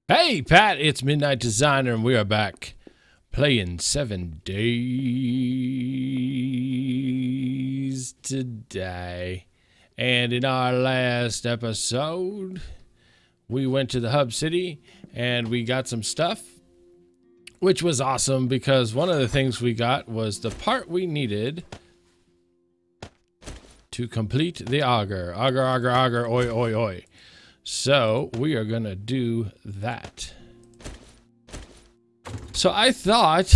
Hey Pat, it's Midnight Designer and we are back playing 7 Days today. And in our last episode, we went to the hub city and we got some stuff, which was awesome because one of the things we got was the part we needed to complete the auger. Auger, oi, oi, oi. So we are gonna do that. So I thought,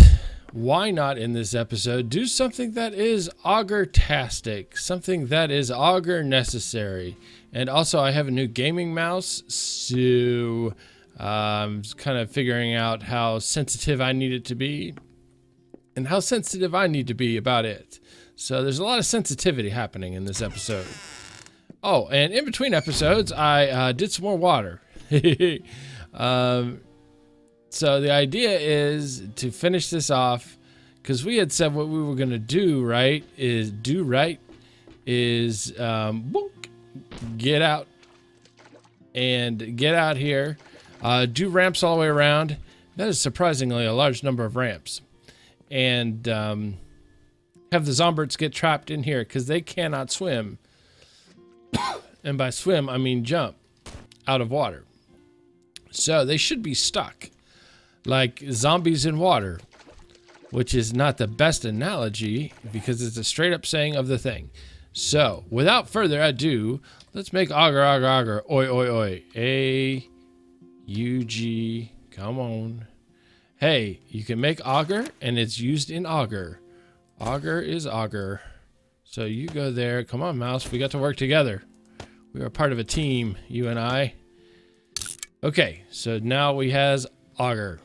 why not in this episode do something that is auger-tastic, something that is auger necessary. And also I have a new gaming mouse, so I'm kind of figuring out how sensitive I need it to be and how sensitive I need to be about it. So there's a lot of sensitivity happening in this episode. Oh, and in between episodes, I did some more water. So the idea is to finish this off, because we had said what we were going to do, right, is get out here, do ramps all the way around. That is surprisingly a large number of ramps. And have the zombies get trapped in here, because they cannot swim. And by swim, I mean jump out of water. So they should be stuck like zombies in water, which is not the best analogy because it's a straight up saying of the thing. So without further ado, let's make auger, oi, oi, oi. A-U-G, come on. Hey, you can make auger and it's used in auger. Auger is auger. So you go there. Come on, mouse. We got to work together. We are part of a team, you and I. Okay, so now we has auger.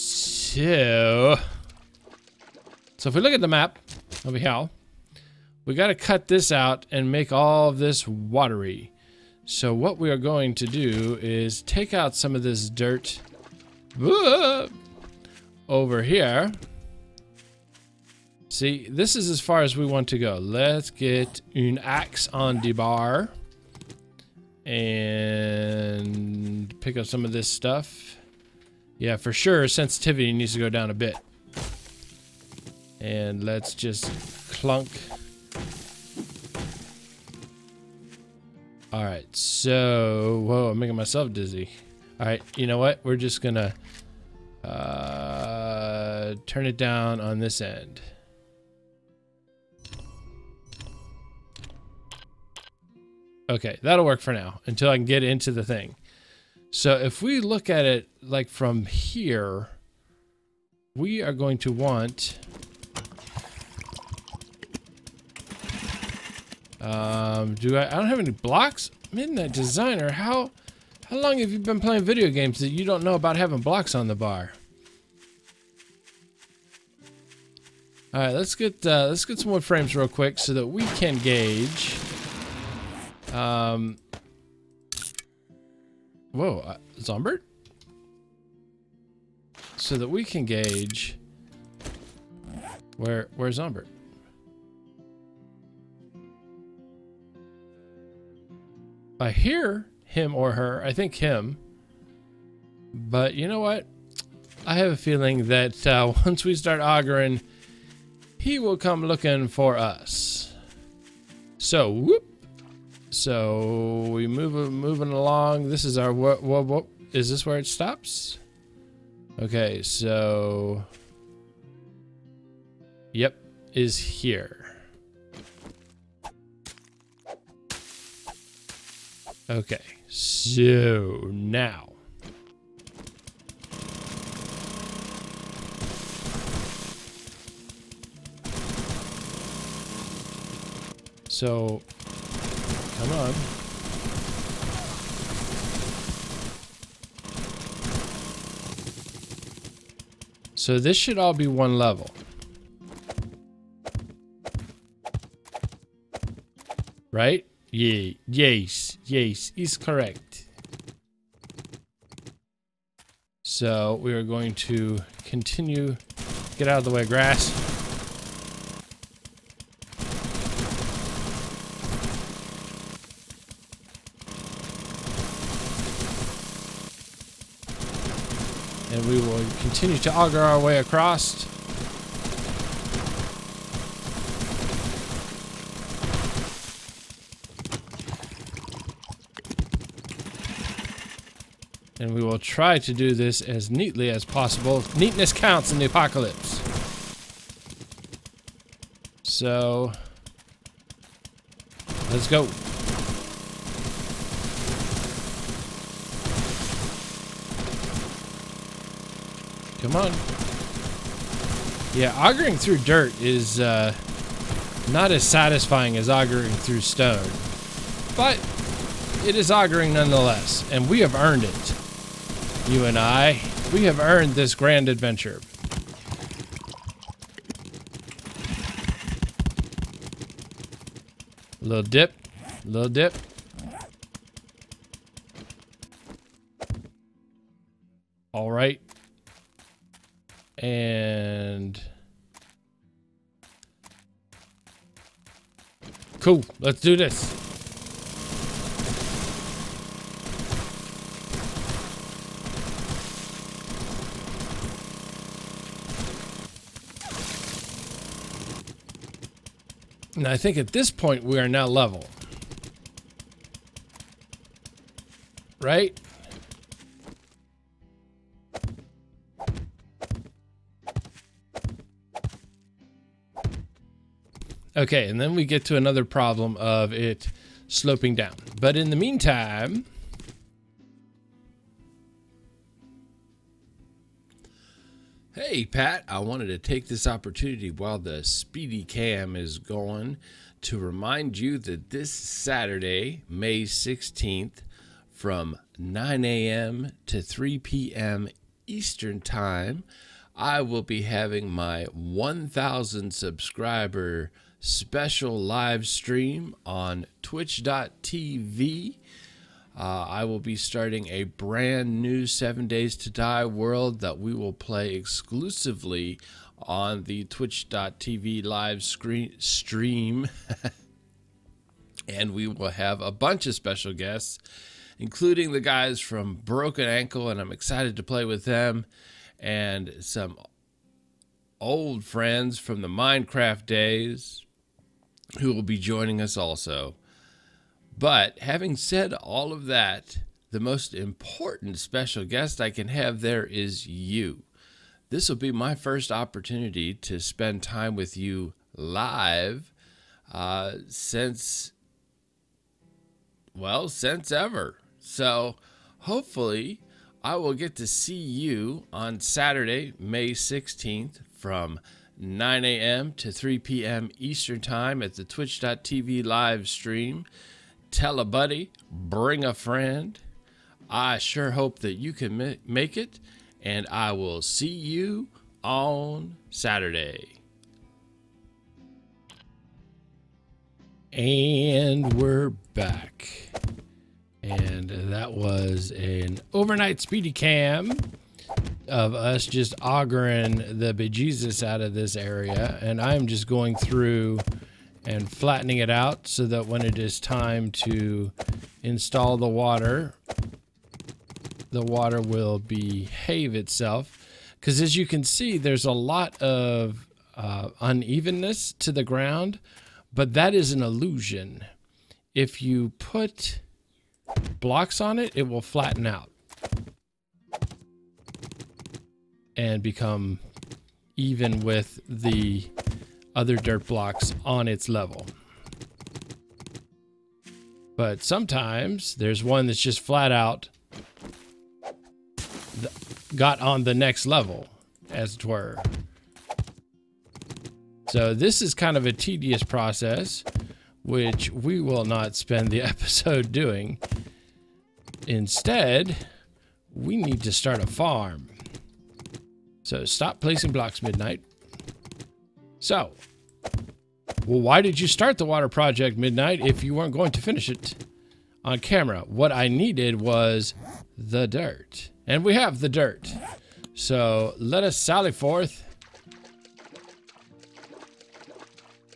So if we look at the map over here, we got to cut this out and make all of this watery. So what we are going to do is take out some of this dirt over here. See, this is as far as we want to go. Let's get an axe on the bar and pick up some of this stuff. Yeah, for sure, sensitivity needs to go down a bit. And let's just clunk. All right, so, whoa, I'm making myself dizzy. All right, you know what? We're just gonna turn it down on this end. Okay, that'll work for now until I can get into the thing. So if we look at it like from here, we are going to want I don't have any blocks? Midnight Designer, how long have you been playing video games that you don't know about having blocks on the bar? All right, let's get some wood frames real quick so that we can gauge. Whoa, Zombert? So that we can gauge where's Zombert? I hear him or her, I think him. But you know what? I have a feeling that once we start augering, he will come looking for us. So, whoop. So we moving along. This is our what? Is this where it stops? Okay, so yep, is here. Okay, so now come on. So this should all be one level. Right? Yeah. Yes, is correct. So we are going to continue. Get out of the way, grass. And we will continue to auger our way across. And we will try to do this as neatly as possible. Neatness counts in the apocalypse. So, let's go. Come on. Yeah, augering through dirt is not as satisfying as augering through stone. But it is augering nonetheless, and we have earned it. You and I, we have earned this grand adventure. Little dip, little dip. All right. And cool, let's do this. And I think at this point we are now level. Right? Okay, and then we get to another problem of it sloping down. But in the meantime, hey Pat, I wanted to take this opportunity while the speedy cam is going to remind you that this Saturday, May 16th, from 9 a.m. to 3 p.m. Eastern Time, I will be having my 1,000 subscriber special live stream on twitch.tv. I will be starting a brand new 7 Days to Die world that we will play exclusively on the twitch.tv live stream. And we will have a bunch of special guests, including the guys from Broken Ankle, and I'm excited to play with them, and some old friends from the Minecraft days who will be joining us also. But having said all of that, the most important special guest I can have there is you. This will be my first opportunity to spend time with you live since ever. So hopefully I will get to see you on Saturday, May 16th from 9 a.m. to 3 p.m. Eastern Time at the twitch.tv live stream. Tell a buddy, bring a friend. I sure hope that you can make it, and I will see you on Saturday. And we're back. And that was an overnight speedy cam of us just augering the bejesus out of this area, and I'm just going through and flattening it out so that when it is time to install the water will behave itself. Because as you can see, there's a lot of unevenness to the ground, but that is an illusion. If you put blocks on it, it will flatten out and become even with the other dirt blocks on its level. But sometimes there's one that's just flat out got on the next level, as it were. So this is kind of a tedious process, which we will not spend the episode doing. Instead, we need to start a farm. So stop placing blocks, Midnight. So, well, why did you start the water project, Midnight, if you weren't going to finish it on camera? What I needed was the dirt. And we have the dirt. So let us sally forth.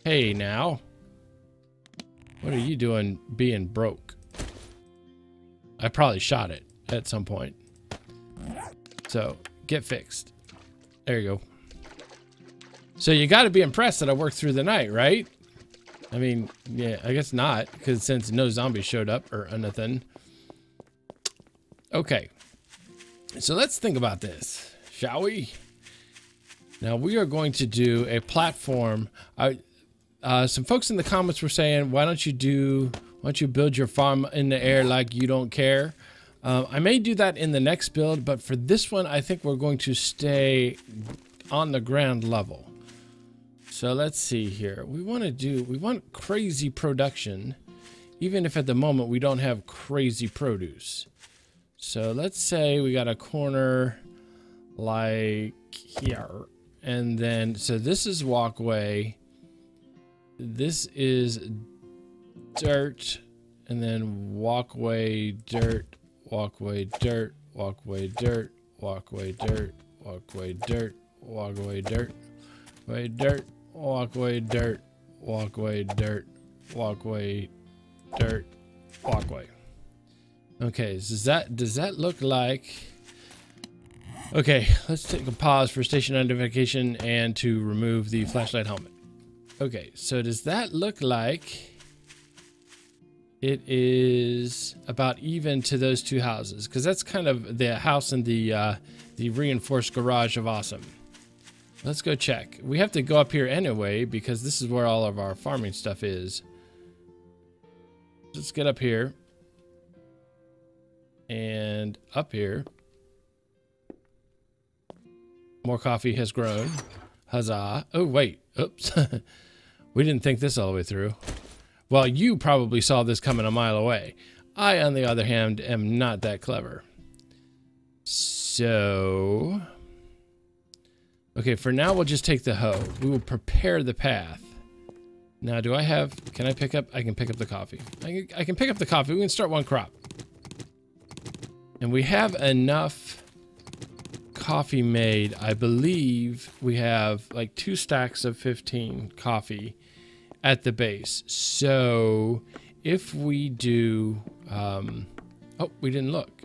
Hey, now. What are you doing being broke? I probably shot it at some point. So get fixed. There you go. So you got to be impressed that I worked through the night, right? I mean, yeah, I guess not, because since no zombies showed up or anything. Okay. So let's think about this, shall we? Now we are going to do a platform. Some folks in the comments were saying, why don't you build your farm in the air like you don't care? I may do that in the next build, but for this one, I think we're going to stay on the ground level. So let's see here. We want crazy production, even if at the moment we don't have crazy produce. So let's say we got a corner like here. And then, so this is walkway. This is dirt. And then walkway, dirt, walkway, dirt, walkway, dirt, walkway, dirt, walkway, dirt, walkway, dirt, walkway, dirt, walkway, dirt, walkway, dirt, walkway, dirt, walkway. Okay, does that look like... Okay, let's take a pause for station identification and to remove the flashlight helmet. Okay, so does that look like it is about even to those two houses? Because that's kind of the house and the reinforced garage of awesome. Let's go check. We have to go up here anyway because this is where all of our farming stuff is. Let's get up here. And up here. More coffee has grown. Huzzah. Oh, wait. Oops. We didn't think this all the way through. Well, you probably saw this coming a mile away. I, on the other hand, am not that clever. So... Okay, for now, we'll just take the hoe. We will prepare the path. Now, do I have... Can I pick up... I can pick up the coffee. I can pick up the coffee. We can start one crop. And we have enough coffee made. I believe we have like 2 stacks of 15 coffee at the base. So if we do... oh, we didn't look.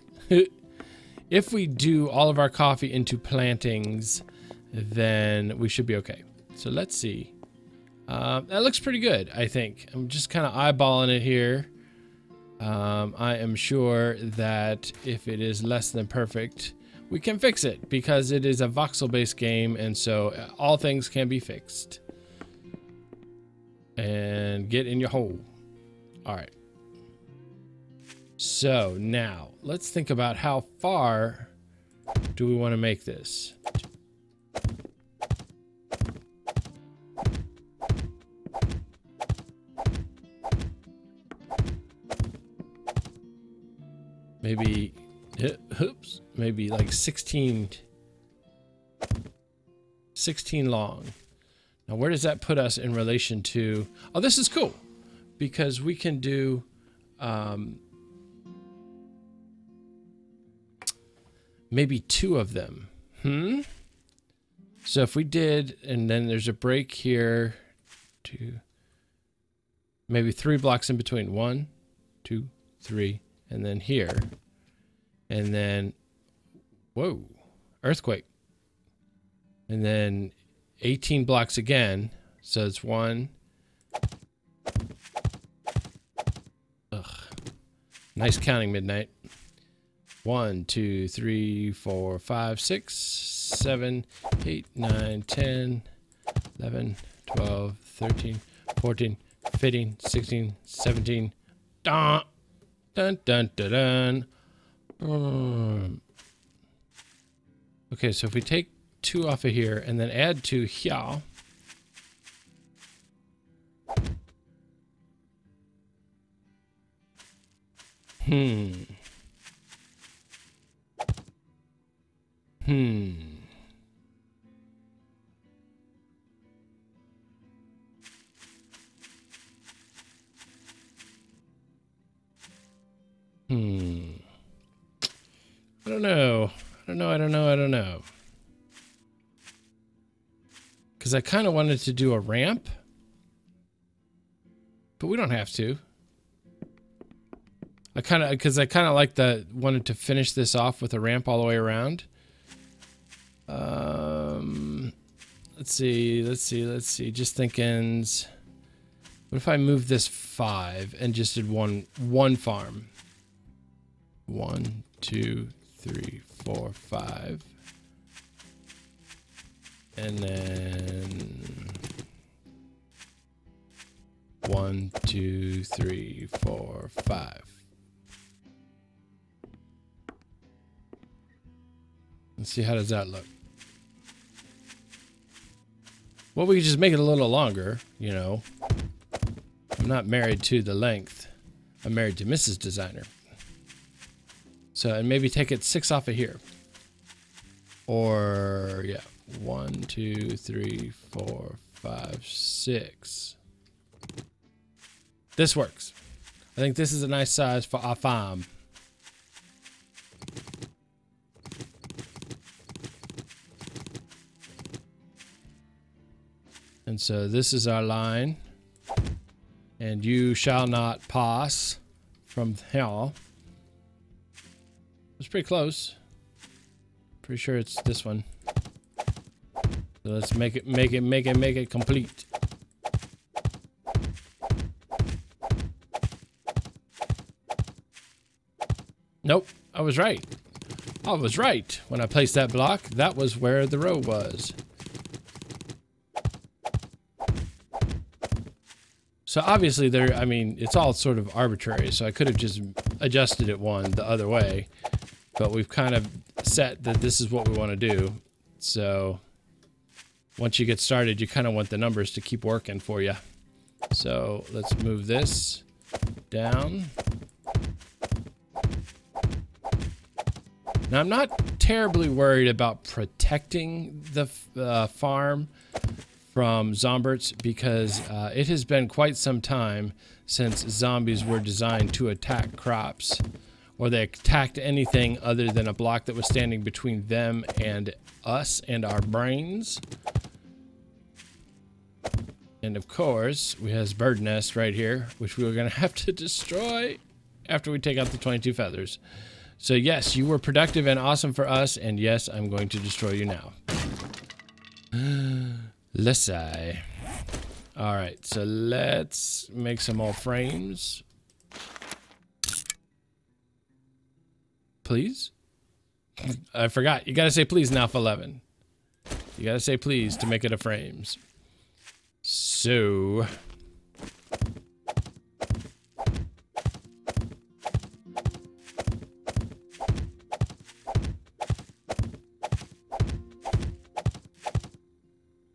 If we do all of our coffee into plantings, then we should be okay. So let's see. That looks pretty good, I think. I'm just kind of eyeballing it here. I am sure that if it is less than perfect, we can fix it because it is a voxel-based game, and so all things can be fixed. And get in your hole. All right. So now let's think about how far do we want to make this. Maybe, oops, maybe like 16 long. Now, where does that put us in relation to... Oh, this is cool because we can do maybe 2 of them. So if we did, and then there's a break here, 2, maybe 3 blocks in between. 1, 2, 3. And then here, and then, whoa, earthquake. And then 18 blocks again. So it's 1. Ugh. Nice counting, Midnight. 1, 2, 3, 4, 5, 6, 7, 8, 9, 10, 11, 12, 13, 14, 15, 16, 17. Dun, dun, dun, dun, dun. Okay, so if we take 2 off of here and then add 2 here. I don't know. Because I kind of wanted to do a ramp. But we don't have to. Because I kind of like wanted to finish this off with a ramp all the way around. Let's see. Just thinking, what if I move this 5 and just did one farm? 1, 2, 3, 4, 5. And then 1, 2, 3, 4, 5. Let's see, how does that look? Well, we could just make it a little longer, you know. I'm not married to the length. I'm married to Mrs. Designer. So, and maybe take it 6 off of here. Or, yeah, 1, 2, 3, 4, 5, 6. This works. I think this is a nice size for our farm. And so this is our line. And you shall not pass from here. It's pretty close. Pretty sure it's this one. So let's make it complete. Nope, I was right. I was right. When I placed that block, that was where the row was. So obviously there, I mean, it's all sort of arbitrary, so I could have just adjusted it the other way, but we've kind of set that this is what we want to do. So once you get started, you kind of want the numbers to keep working for you. So let's move this down. Now I'm not terribly worried about protecting the farm from zomberts because it has been quite some time since zombies were designed to attack crops, or they attacked anything other than a block that was standing between them and us and our brains. And of course, we have bird nest right here, which we were gonna have to destroy after we take out the 22 feathers. So yes, you were productive and awesome for us, and yes, I'm going to destroy you now. Let's see. All right, so let's make some more frames. Please? I forgot. You gotta say please now for 11. You gotta say please to make it a frames. So...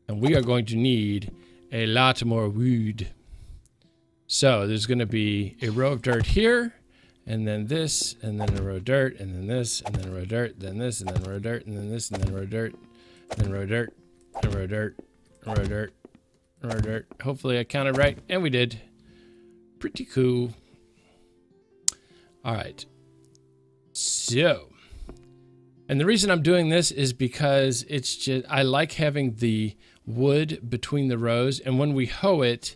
and we are going to need a lot more wood. So there's going to be a row of dirt here, and then this, and then a row of dirt, and then this, and then a row of dirt, then this, and then a row of dirt, and then this, and then a row of dirt, and then a row of dirt, and a row of dirt, and a row of dirt, and a row of dirt. Hopefully I counted right, and we did. Pretty cool. All right. So, and the reason I'm doing this is because it's just, I like having the wood between the rows, and when we hoe it,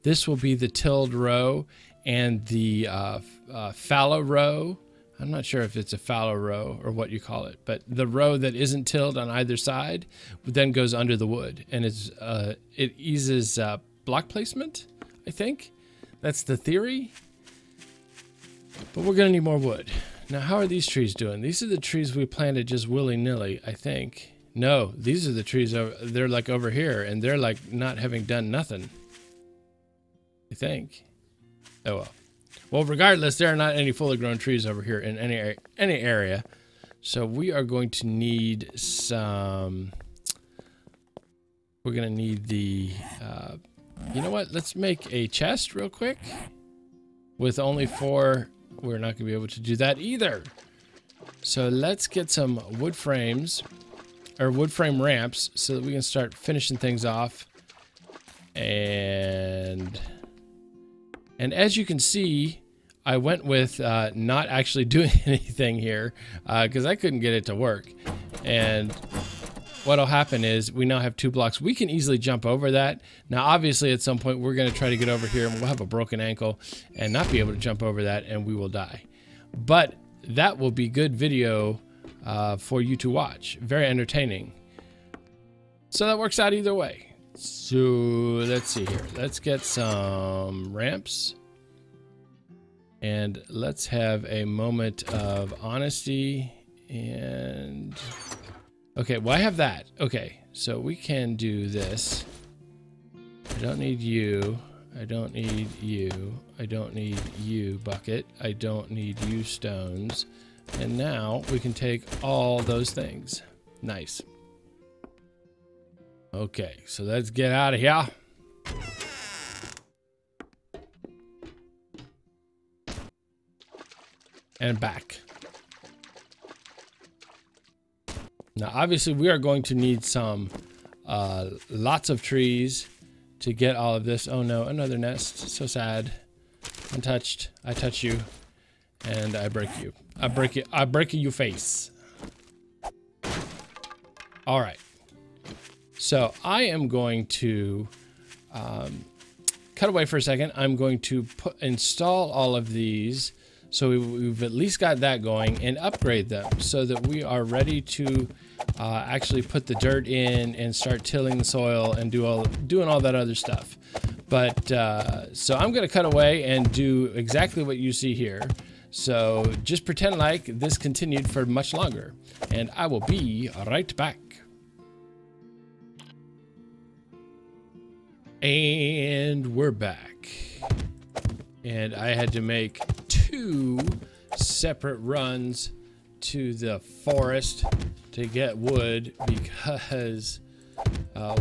this will be the tilled row, and the fallow row, I'm not sure if it's a fallow row or what you call it, but the row that isn't tilled on either side then goes under the wood, and it eases block placement, I think. That's the theory. But we're gonna need more wood. Now, how are these trees doing? These are the trees we planted just willy-nilly, I think. No, these are the trees they're like over here, and they're like not having done nothing, I think. Oh well. Well, regardless, there are not any fully grown trees over here in any area. So we are going to need some... We're going to need the... you know what? Let's make a chest real quick. With only 4... We're not going to be able to do that either. So let's get some wood frames... or wood frame ramps so that we can start finishing things off. And as you can see, I went with not actually doing anything here because I couldn't get it to work. And what'll happen is we now have 2 blocks. We can easily jump over that. Now, obviously, at some point, we're going to try to get over here and we'll have a broken ankle and not be able to jump over that, and we will die. But that will be good video for you to watch. Very entertaining. So that works out either way. So let's see here. Let's get some ramps. And let's have a moment of honesty. And okay, well, I have that. Okay, so we can do this. I don't need you. I don't need you. I don't need you, bucket. I don't need you, stones. And now we can take all those things. Nice. Okay, so let's get out of here. And back. Now, obviously, we are going to need some lots of trees to get all of this. Oh no, another nest. So sad. Untouched. I touch you, and I break you. I break you face. All right. So I am going to cut away for a second. I'm going to install all of these. So we've at least got that going, and upgrade them so that we are ready to actually put the dirt in and start tilling the soil and doing all that other stuff. But so I'm going to cut away and do exactly what you see here. So just pretend like this continued for much longer, and I will be right back. And we're back. And I had to make 2 separate runs to the forest to get wood because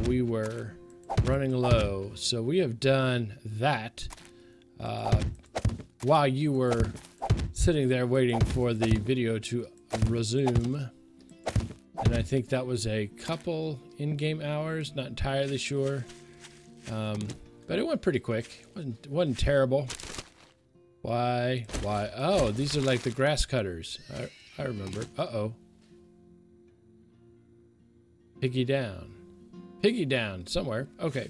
we were running low. So we have done that while you were sitting there waiting for the video to resume. And I think that was a couple in-game hours, not entirely sure. But it went pretty quick. It wasn't terrible. Why? Oh, these are like the grass cutters. I remember. Uh-oh. Piggy down. Piggy down somewhere. Okay.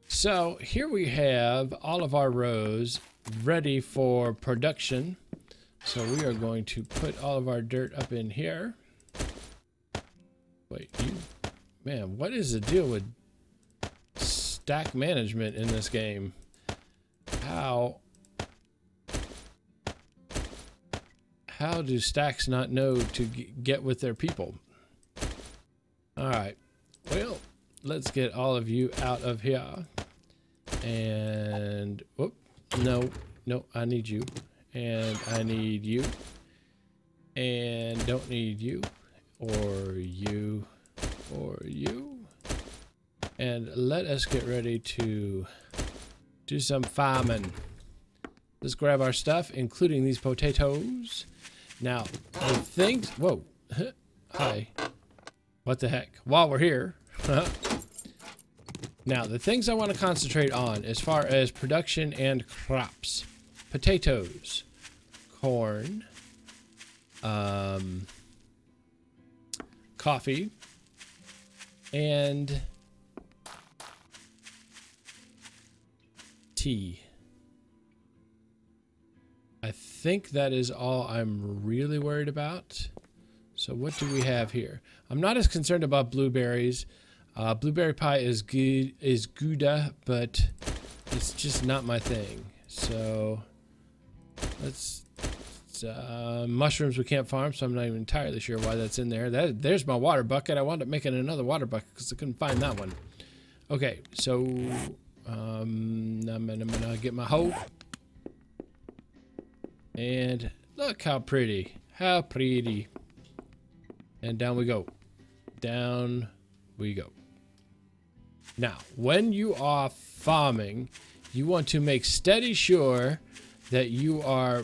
So here we have all of our rows ready for production. So we are going to put all of our dirt up in here. Wait, man, what is the deal with stack management in this game? How do stacks not know to get with their people? All right, well, let's get all of you out of here. And whoop, no, I need you, and I need you, and don't need you, or you, or you. And let us get ready to do some farming. Let's grab our stuff, including these potatoes. Now, the things... Whoa. Hi. What the heck? While we're here... Now, the things I want to concentrate on as far as production and crops. Potatoes. Corn. Coffee. And... tea. I think that is all I'm really worried about. So what do we have here? I'm not as concerned about blueberries. Blueberry pie is good, but it's just not my thing. So let's mushrooms we can't farm, so I'm not even entirely sure why that's in there. There's my water bucket. I wound up making another water bucket because I couldn't find that one. Okay, so I'm gonna get my hoe. And look how pretty. How pretty. And down we go. Down we go. Now, when you are farming, you want to make steady sure that you are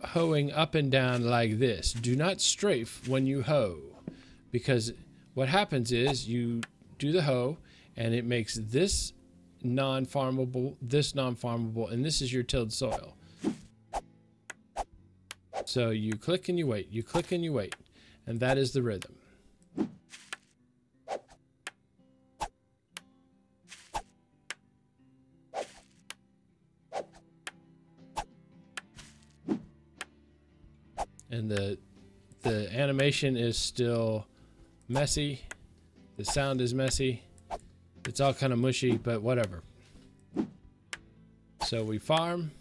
hoeing up and down like this. Do not strafe when you hoe, because what happens is you do the hoe and it makes this non-farmable, and this is your tilled soil. So you click and you wait, you click and you wait, and that is the rhythm. And the The animation is still messy. The sound is messy. It's all kind of mushy, but whatever. So we farm.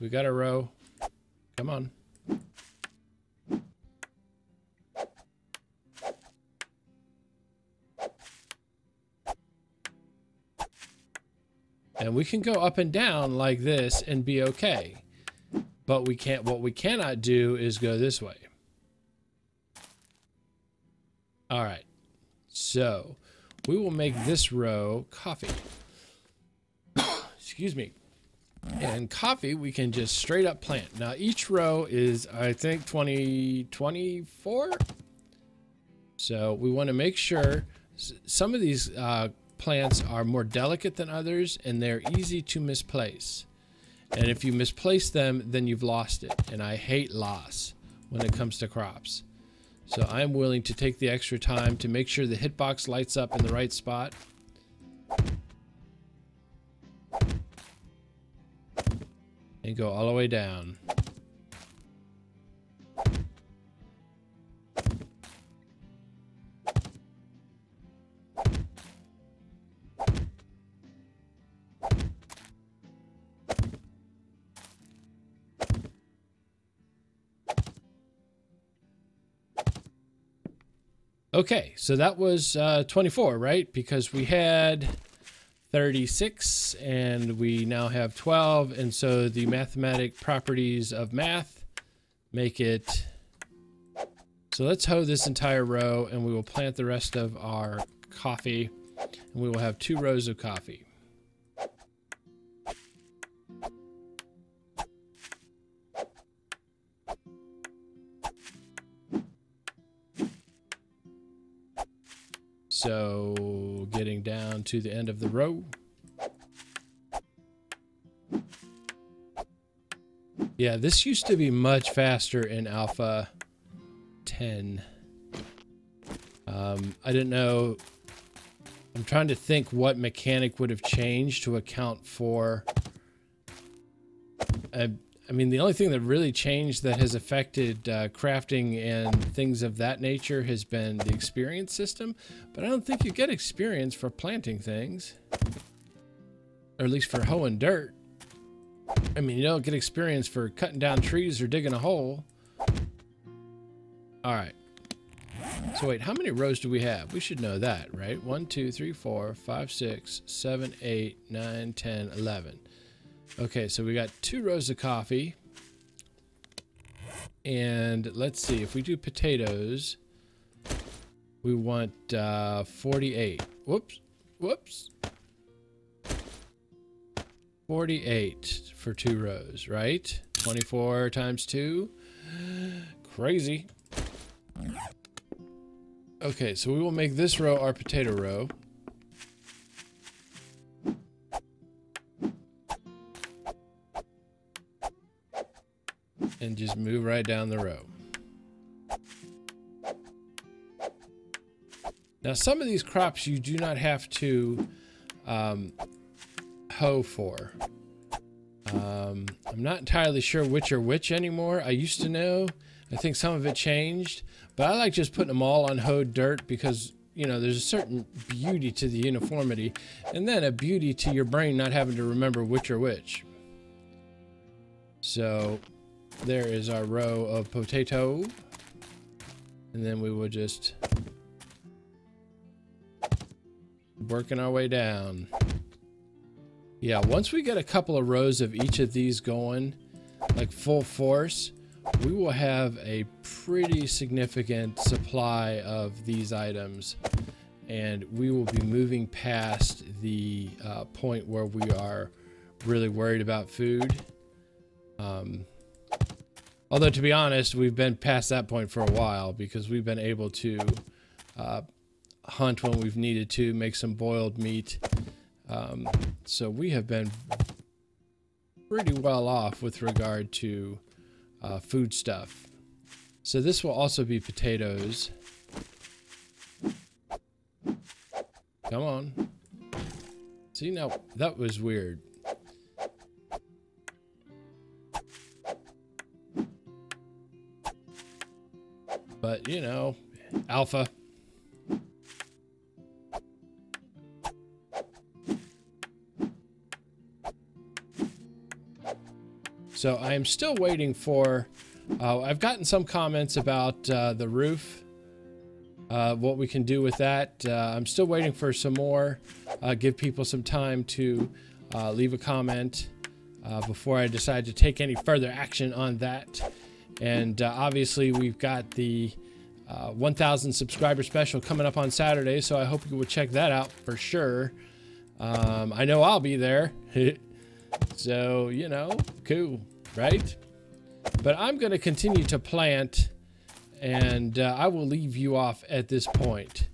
We got a row. Come on. And we can go up and down like this and be okay. But we can't, what we cannot do is go this way. All right. So we will make this row coffee. Excuse me. And coffee, we can just straight up plant. Now each row is, I think, 24. So we want to make sure some of these plants are more delicate than others, and they're easy to misplace. And if you misplace them, then you've lost it. And I hate loss when it comes to crops. So I'm willing to take the extra time to make sure the hitbox lights up in the right spot. And go all the way down. Okay, so that was 24, right? Because we had 36 and we now have 12, and so the mathematic properties of math make it. So let's hoe this entire row, and we will plant the rest of our coffee, and we will have 2 rows of coffee. So getting down to the end of the row. Yeah, this used to be much faster in Alpha 10. I didn't know. I'm trying to think what mechanic would have changed to account for. I mean, the only thing that really changed that has affected crafting and things of that nature has been the experience system. But I don't think you get experience for planting things. Or at least for hoeing dirt. I mean, you don't get experience for cutting down trees or digging a hole. Alright. So wait, how many rows do we have? We should know that, right? 1, 2, 3, 4, 5, 6, 7, 8, 9, 10, 11. Okay, so we got 2 rows of coffee. And let's see, if we do potatoes, we want 48. Whoops. 48 for 2 rows, right? 24 times 2. Crazy. Okay, so we will make this row our potato row. And just move right down the row. Now, some of these crops you do not have to hoe for. I'm not entirely sure which are which anymore. I used to know. I think some of it changed. But I like just putting them all on hoed dirt because, you know, there's a certain beauty to the uniformity. And then a beauty to your brain not having to remember which are which. So there is our row of potato. And then we will just working our way down. Yeah, once we get a couple of rows of each of these going, like full force, we will have a pretty significant supply of these items. And we will be moving past the point where we are really worried about food. Although, to be honest, we've been past that point for a while because we've been able to hunt when we've needed to, make some boiled meat. So we have been pretty well off with regard to food stuff. So this will also be potatoes. Come on. See, now that was weird. but you know, alpha. So I am still waiting for, I've gotten some comments about the roof, what we can do with that. I'm still waiting for some more, give people some time to leave a comment before I decide to take any further action on that. And obviously we've got the 1,000 subscriber special coming up on Saturday, so I hope you will check that out for sure. I know I'll be there. So, you know, cool, right? But I'm going to continue to plant, and I will leave you off at this point.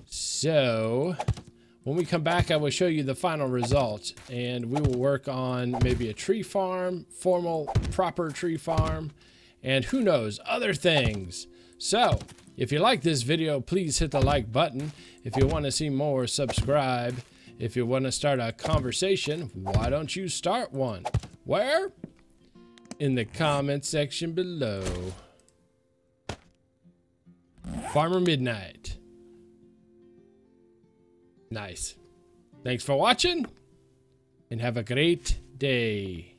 So, when we come back, I will show you the final result, and we will work on maybe a tree farm, formal, proper tree farm, and who knows, other things. So, if you like this video, please hit the like button. If you want to see more, subscribe. If you want to start a conversation, why don't you start one? Where? In the comment section below. Farmer Midnight. Nice. Thanks for watching, and have a great day.